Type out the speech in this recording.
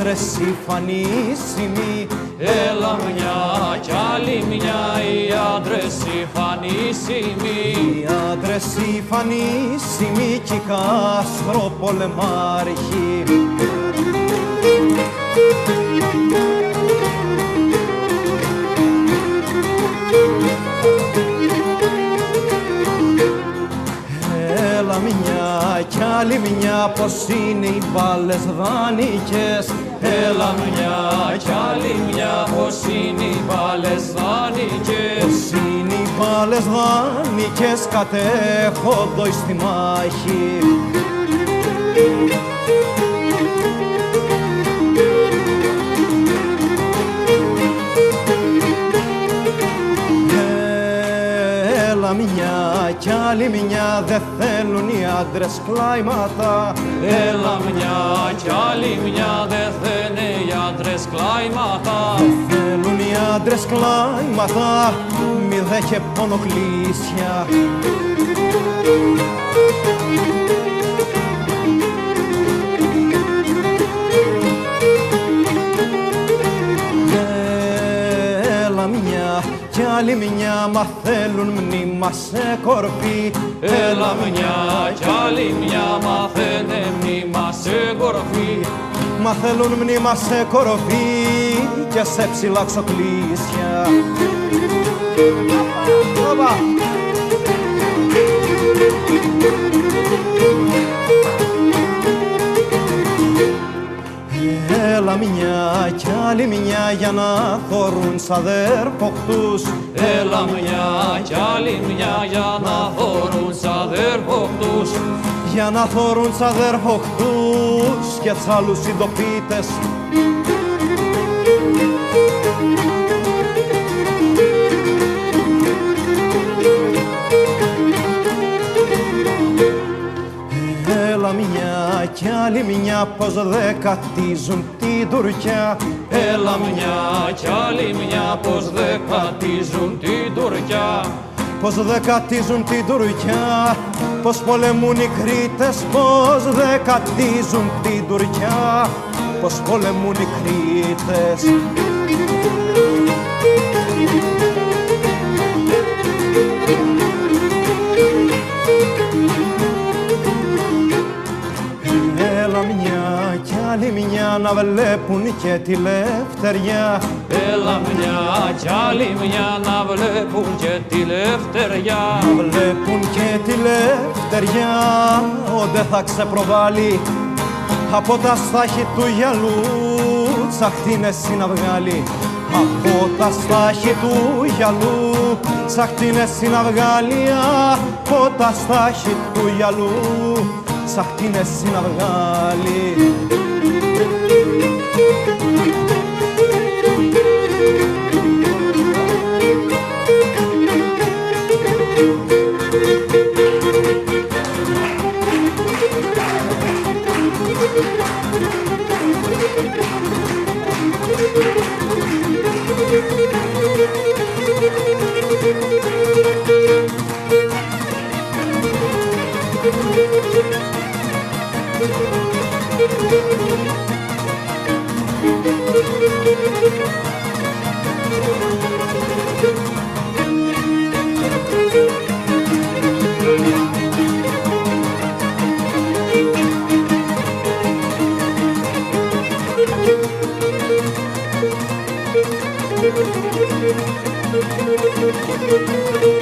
άντρες συφανίσιμοι. Έλα μια κι άλλη μια, οι άντρες συφανίσιμοι. Οι άντρες συφανίσιμοι κι οι καστροπολεμάρχοι. Έλα μια κι άλλη μια, πως είναι οι μπάλες δανεικές. Έλα μια κι άλλη μια, πως είναι οι μπάλες δανεικές. Πως είναι οι μπάλες δανεικές, κατέχοντοι στη μάχη. Έλα μια κι άλλη μια, δε θέλουν οι άντρες κλάιματα. Έλα μια κι άλλη μια, δε θένε οι άντρες κλάιματα. Δε θέλουν οι άντρες κλάιματα, μη δε και πονοκλήσια. Έλα μια κι άλλη μια, μα θέλουν μνήμα σε κορφή. Έλα μια κι άλλη μια, μαθαίνε μνήμα σε κορφή. Μα θέλουν μνήμα σε κορφή και σε ψηλά ξοκλήσια. Έλα μια κι άλλη μια, για να θωρούν σ' αδέρφοκτους. Έλα μια κι άλλη μια, για να θωρούν σ' αδέρφοκτους. Για να θωρούν σ' αδέρφοκτους και τς άλλους συντοπίτες. Έλα μια κι άλλη μια, πως δε κατίζουν την Τουρκιά. Έλα μια κι άλλη μια, πως δε κατίζουν την Τουρκιά. Πως δε κατίζουν την Τουρκιά, πως πολεμούν οι Κρήτες. Πως δε κατίζουν την Τουρκιά, πως πολεμούν οι Κρήτες. Έλα μια κι άλλη μια, να βλέπουν και τη λευτεριά. Έλα μια κι άλλη μια, να βλέπουν και τη λευτεριά. Να βλέπουν και τη λευτεριά, όντε θα ξεπροβάλλει από τα στάχη του γυαλού τσαχτίνες να βγάλει. Από τα στάχη του γυαλού τσαχτίνες να βγάλει. Από τα στάχη του γυαλού τσαχτίνες να βγάλει. Thank you.